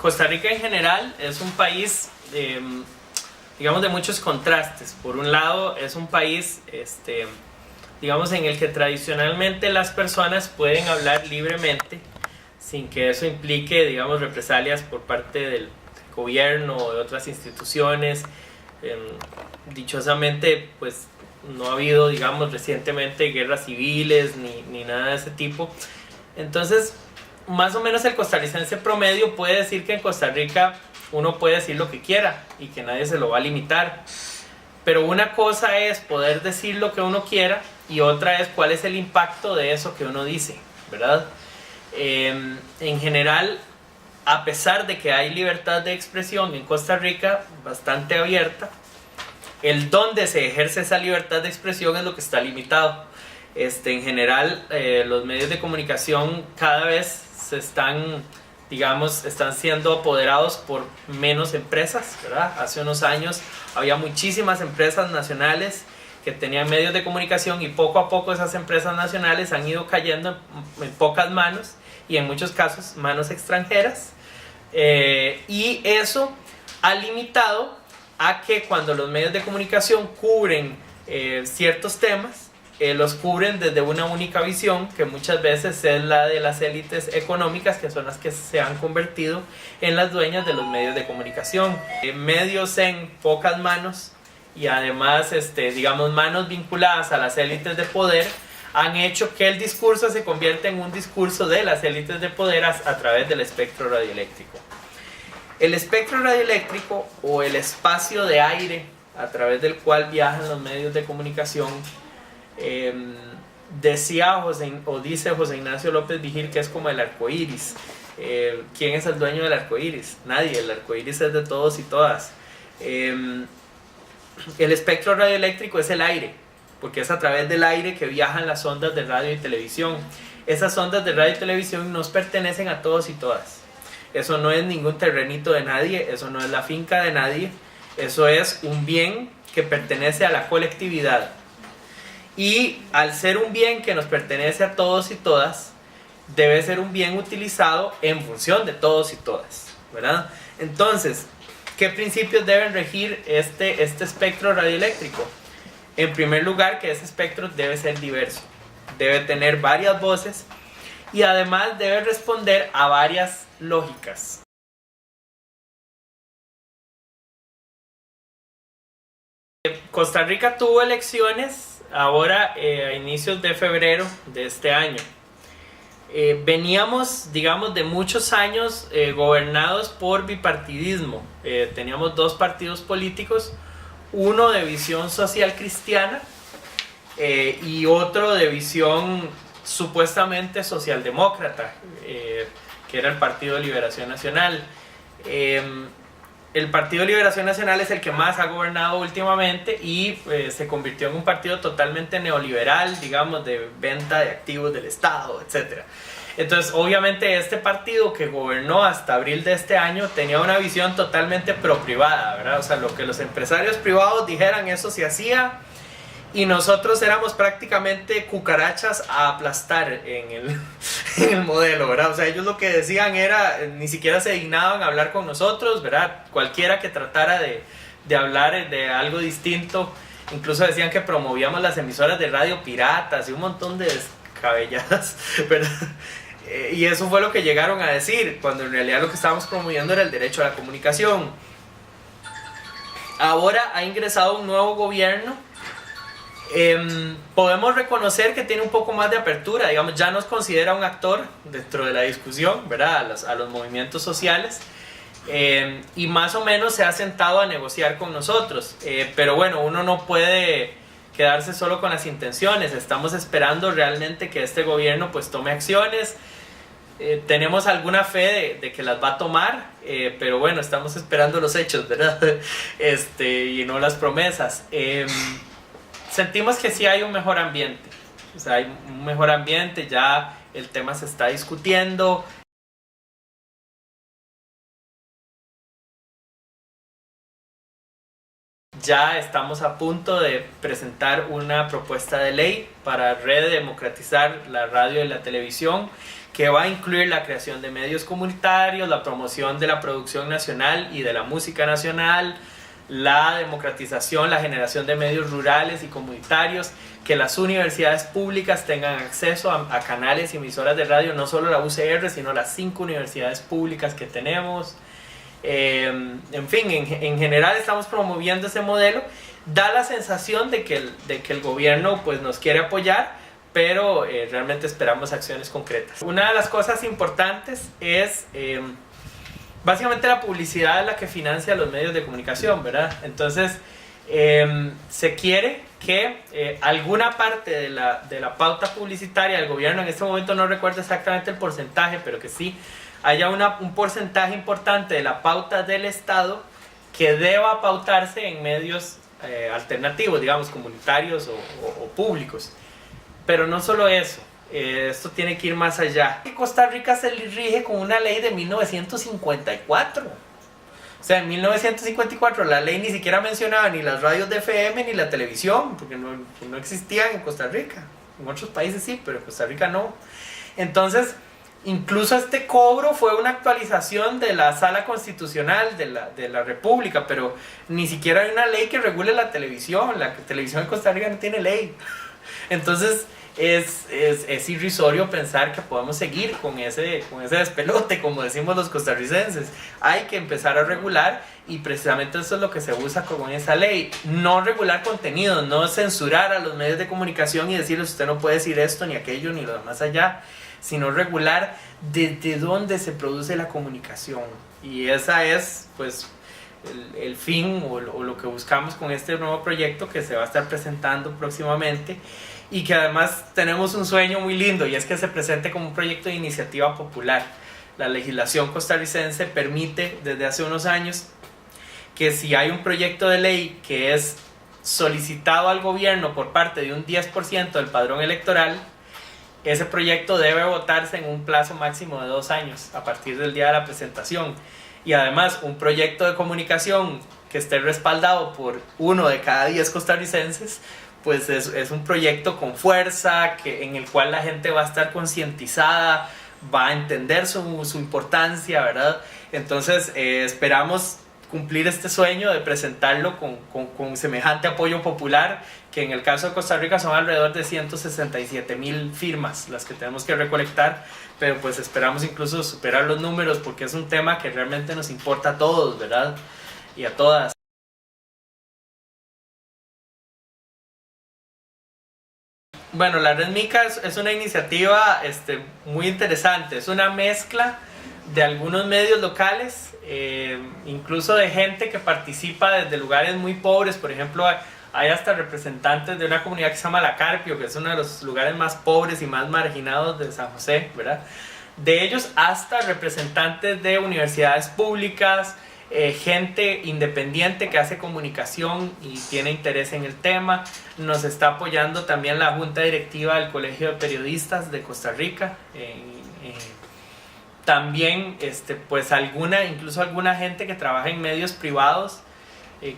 Costa Rica en general es un país, digamos, de muchos contrastes. Por un lado, es un país, digamos, en el que tradicionalmente las personas pueden hablar libremente, sin que eso implique, digamos, represalias por parte del gobierno o de otras instituciones. Dichosamente, pues, no ha habido, digamos, recientemente guerras civiles ni nada de ese tipo. Entonces, más o menos el costarricense promedio puede decir que en Costa Rica uno puede decir lo que quiera y que nadie se lo va a limitar. Pero una cosa es poder decir lo que uno quiera y otra es cuál es el impacto de eso que uno dice, ¿verdad? En general, a pesar de que hay libertad de expresión en Costa Rica bastante abierta, el dónde se ejerce esa libertad de expresión es lo que está limitado. En general, los medios de comunicación cada vez están siendo apoderados por menos empresas, ¿verdad? Hace unos años había muchísimas empresas nacionales que tenían medios de comunicación y poco a poco esas empresas nacionales han ido cayendo en pocas manos y en muchos casos manos extranjeras, y eso ha limitado a que cuando los medios de comunicación cubren ciertos temas, los cubren desde una única visión, que muchas veces es la de las élites económicas, que son las que se han convertido en las dueñas de los medios de comunicación. Medios en pocas manos y además, digamos, manos vinculadas a las élites de poder, han hecho que el discurso se convierta en un discurso de las élites de poder a través del espectro radioeléctrico. El espectro radioeléctrico, o el espacio de aire a través del cual viajan los medios de comunicación, dice José Ignacio López Vigil que es como el arco iris. ¿Quién es el dueño del arco iris? Nadie. El arco iris es de todos y todas. El espectro radioeléctrico es el aire, porque es a través del aire que viajan las ondas de radio y televisión. Esas ondas de radio y televisión nos pertenecen a todos y todas. Eso no es ningún terrenito de nadie, eso no es la finca de nadie, eso es un bien que pertenece a la colectividad. Y al ser un bien que nos pertenece a todos y todas, debe ser un bien utilizado en función de todos y todas, ¿verdad? Entonces, ¿qué principios deben regir este espectro radioeléctrico? En primer lugar, que ese espectro debe ser diverso, debe tener varias voces y además debe responder a varias lógicas. Costa Rica tuvo elecciones ahora a inicios de febrero de este año. Veníamos, digamos, de muchos años gobernados por bipartidismo. Teníamos dos partidos políticos, uno de visión social cristiana y otro de visión supuestamente socialdemócrata, que era el Partido de Liberación Nacional. El Partido de Liberación Nacional es el que más ha gobernado últimamente y se convirtió en un partido totalmente neoliberal, digamos, de venta de activos del Estado, etc. Entonces, obviamente, este partido que gobernó hasta abril de este año tenía una visión totalmente pro-privada, ¿verdad? O sea, lo que los empresarios privados dijeran, eso se hacía, y nosotros éramos prácticamente cucarachas a aplastar en el modelo, ¿verdad? O sea, ellos lo que decían era, ni siquiera se dignaban a hablar con nosotros, ¿verdad? Cualquiera que tratara de hablar de algo distinto, incluso decían que promovíamos las emisoras de radio piratas y un montón de descabelladas, ¿verdad? Y eso fue lo que llegaron a decir, cuando en realidad lo que estábamos promoviendo era el derecho a la comunicación. Ahora ha ingresado un nuevo gobierno. Podemos reconocer que tiene un poco más de apertura, digamos, ya nos considera un actor dentro de la discusión, ¿verdad? A los movimientos sociales, y más o menos se ha sentado a negociar con nosotros, pero bueno, uno no puede quedarse solo con las intenciones. Estamos esperando realmente que este gobierno pues tome acciones. Tenemos alguna fe de que las va a tomar, pero bueno, estamos esperando los hechos, ¿verdad? Y no las promesas. Sentimos que sí hay un mejor ambiente, o sea, hay un mejor ambiente, ya el tema se está discutiendo. ya estamos a punto de presentar una propuesta de ley para redemocratizar la radio y la televisión, que va a incluir la creación de medios comunitarios, la promoción de la producción nacional y de la música nacional, la democratización, la generación de medios rurales y comunitarios, que las universidades públicas tengan acceso a canales y emisoras de radio, no solo la UCR, sino las 5 universidades públicas que tenemos. En fin, en general estamos promoviendo ese modelo. Da la sensación de que el gobierno pues, nos quiere apoyar, pero realmente esperamos acciones concretas. Una de las cosas importantes es básicamente la publicidad es la que financia los medios de comunicación, ¿verdad? Entonces se quiere que alguna parte de la pauta publicitaria del gobierno, en este momento no recuerdo exactamente el porcentaje, pero que sí haya un porcentaje importante de la pauta del Estado que deba pautarse en medios alternativos, digamos, comunitarios o públicos. Pero no solo eso, esto tiene que ir más allá. Costa Rica se rige con una ley de 1954. O sea, en 1954 la ley ni siquiera mencionaba ni las radios de FM ni la televisión, porque no existían en Costa Rica. En otros países sí, pero en Costa Rica no. Entonces, incluso este cobro fue una actualización de la Sala Constitucional de la República, pero ni siquiera hay una ley que regule la televisión. La televisión en Costa Rica no tiene ley. Entonces es irrisorio pensar que podemos seguir con ese despelote, como decimos los costarricenses. Hay que empezar a regular, y precisamente eso es lo que se usa con esa ley. No regular contenidos, no censurar a los medios de comunicación y decirles usted no puede decir esto ni aquello ni lo demás allá, sino regular desde dónde se produce la comunicación. Y esa es pues el fin o lo que buscamos con este nuevo proyecto que se va a estar presentando próximamente, y que además tenemos un sueño muy lindo, y es que se presente como un proyecto de iniciativa popular. La legislación costarricense permite desde hace unos años que si hay un proyecto de ley que es solicitado al gobierno por parte de un 10% del padrón electoral, ese proyecto debe votarse en un plazo máximo de 2 años a partir del día de la presentación. Y además un proyecto de comunicación que esté respaldado por 1 de cada 10 costarricenses, pues es un proyecto con fuerza, en el cual la gente va a estar concientizada, va a entender su importancia, ¿verdad? Entonces esperamos cumplir este sueño de presentarlo con semejante apoyo popular, que en el caso de Costa Rica son alrededor de 167,000 firmas las que tenemos que recolectar, pero pues esperamos incluso superar los números, porque es un tema que realmente nos importa a todos, ¿verdad? Y a todas. Bueno, la Red Mica es una iniciativa muy interesante. Es una mezcla de algunos medios locales, incluso de gente que participa desde lugares muy pobres. Por ejemplo, hay hasta representantes de una comunidad que se llama La Carpio, que es uno de los lugares más pobres y más marginados de San José, ¿verdad? De ellos hasta representantes de universidades públicas, gente independiente que hace comunicación y tiene interés en el tema. Nos está apoyando también la Junta Directiva del Colegio de Periodistas de Costa Rica. También pues incluso alguna gente que trabaja en medios privados,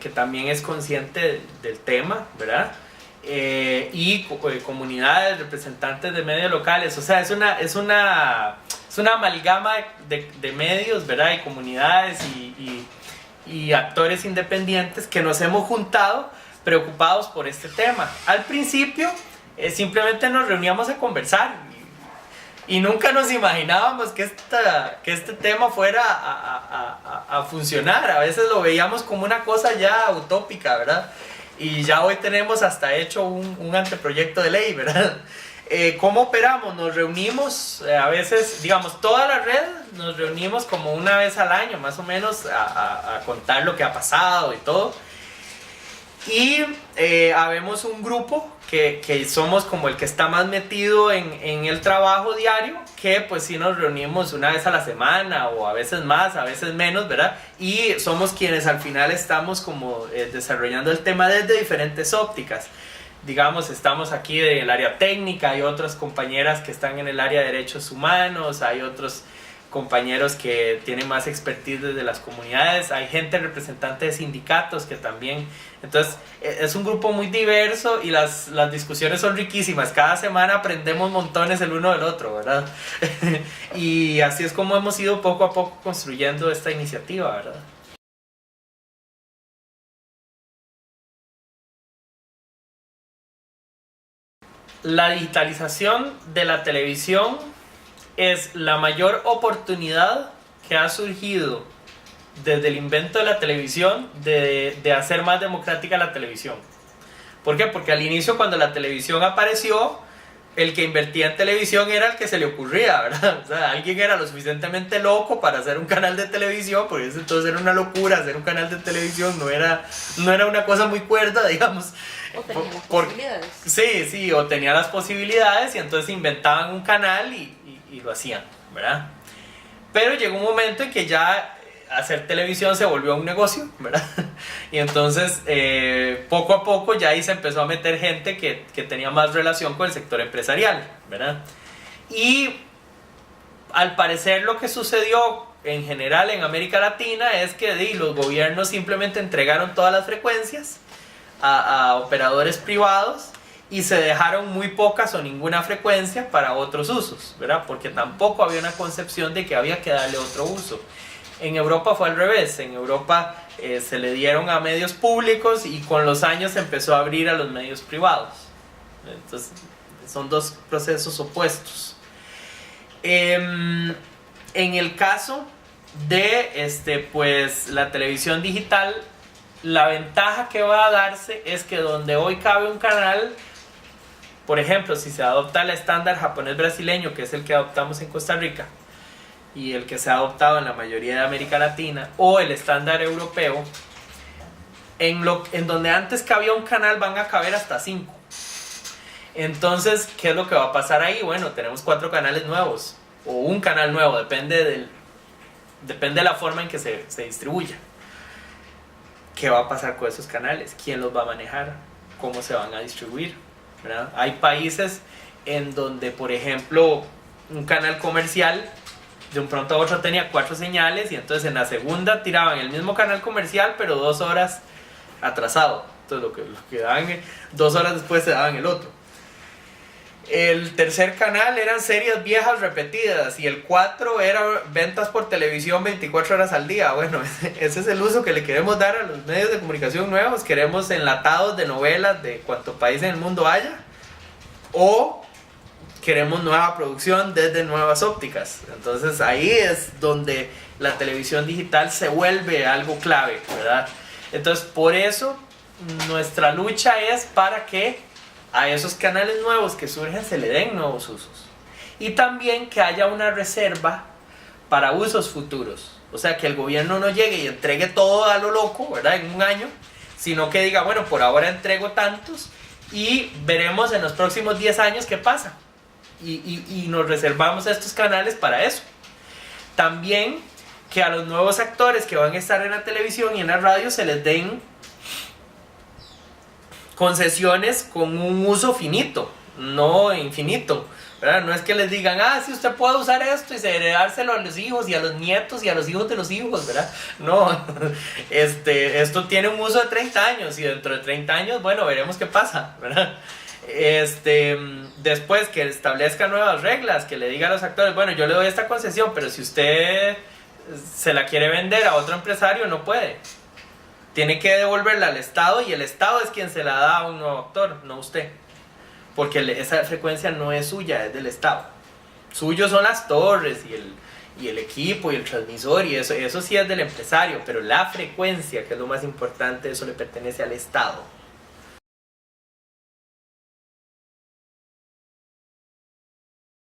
que también es consciente del tema, ¿verdad? Y comunidades, representantes de medios locales. O sea, es una amalgama de medios, ¿verdad? Y comunidades y actores independientes que nos hemos juntado preocupados por este tema. Al principio simplemente nos reuníamos a conversar y nunca nos imaginábamos que este tema fuera a funcionar. A veces lo veíamos como una cosa ya utópica, ¿verdad? Y ya hoy tenemos hasta hecho un anteproyecto de ley, ¿verdad? ¿Cómo operamos? Nos reunimos a veces, digamos, toda la red nos reunimos como una vez al año, más o menos, a contar lo que ha pasado y todo. Y habemos un grupo que somos como el que está más metido en el trabajo diario, que pues sí nos reunimos una vez a la semana, o a veces más, a veces menos, ¿verdad? Y somos quienes al final estamos como desarrollando el tema desde diferentes ópticas. Digamos, estamos aquí del área técnica, hay otras compañeras que están en el área de derechos humanos, hay otros compañeros que tienen más expertise desde las comunidades, hay gente representante de sindicatos que también, entonces es un grupo muy diverso y las discusiones son riquísimas, cada semana aprendemos montones el uno del otro, ¿verdad? Y así es como hemos ido poco a poco construyendo esta iniciativa, ¿verdad? La digitalización de la televisión es la mayor oportunidad que ha surgido desde el invento de la televisión de hacer más democrática la televisión. ¿Por qué? Porque al inicio, cuando la televisión apareció, el que invertía en televisión era el que se le ocurría, ¿verdad? O sea, alguien era lo suficientemente loco para hacer un canal de televisión, porque eso entonces era una locura, hacer un canal de televisión no era una cosa muy cuerda, digamos. O tenía las posibilidades. Sí, o tenía las posibilidades y entonces inventaban un canal y lo hacían, ¿verdad? Pero llegó un momento en que ya hacer televisión se volvió un negocio, ¿verdad? Y entonces poco a poco ya ahí se empezó a meter gente que tenía más relación con el sector empresarial, ¿verdad? Y al parecer lo que sucedió en general en América Latina es que los gobiernos simplemente entregaron todas las frecuencias a operadores privados y se dejaron muy pocas o ninguna frecuencia para otros usos, ¿verdad? Porque tampoco había una concepción de que había que darle otro uso. En Europa fue al revés, en Europa se le dieron a medios públicos y con los años se empezó a abrir a los medios privados. Entonces son dos procesos opuestos. En el caso de pues, la televisión digital, la ventaja que va a darse es que donde hoy cabe un canal, por ejemplo, si se adopta el estándar japonés brasileño, que es el que adoptamos en Costa Rica y el que se ha adoptado en la mayoría de América Latina, o el estándar europeo, en donde antes cabía un canal van a caber hasta 5. Entonces, ¿qué es lo que va a pasar ahí? Bueno, tenemos 4 canales nuevos, o un canal nuevo, depende de la forma en que se distribuya. ¿Qué va a pasar con esos canales? ¿Quién los va a manejar? ¿Cómo se van a distribuir? ¿Verdad? Hay países en donde, por ejemplo, un canal comercial de un pronto a otro tenía 4 señales y entonces en la segunda tiraban el mismo canal comercial pero 2 horas atrasado. Entonces lo que daban 2 horas después se daban el otro. El tercer canal eran series viejas repetidas y el 4 era ventas por televisión 24 horas al día. Bueno, ese es el uso que le queremos dar a los medios de comunicación nuevos. Queremos enlatados de novelas de cuanto país en el mundo haya, o queremos nueva producción desde nuevas ópticas. Entonces ahí es donde la televisión digital se vuelve algo clave, ¿verdad? Entonces por eso nuestra lucha es para que a esos canales nuevos que surgen se le den nuevos usos. Y también que haya una reserva para usos futuros. O sea, que el gobierno no llegue y entregue todo a lo loco, ¿verdad? En un año, sino que diga, bueno, por ahora entrego tantos y veremos en los próximos 10 años qué pasa. Y nos reservamos estos canales para eso. También que a los nuevos actores que van a estar en la televisión y en la radio se les den concesiones con un uso finito, no infinito, ¿verdad? No es que les digan, si usted puede usar esto y heredárselo a los hijos y a los nietos y a los hijos de los hijos, ¿verdad? No, esto tiene un uso de 30 años y dentro de 30 años, bueno, veremos qué pasa, ¿verdad? Después que establezca nuevas reglas, que le diga a los actores, bueno, yo le doy esta concesión, pero si usted se la quiere vender a otro empresario, no puede. Tiene que devolverla al Estado y el Estado es quien se la da a un nuevo actor, no usted. Porque esa frecuencia no es suya, es del Estado. Suyo son las torres y el equipo y el transmisor y eso sí es del empresario, pero la frecuencia, que es lo más importante, eso le pertenece al Estado.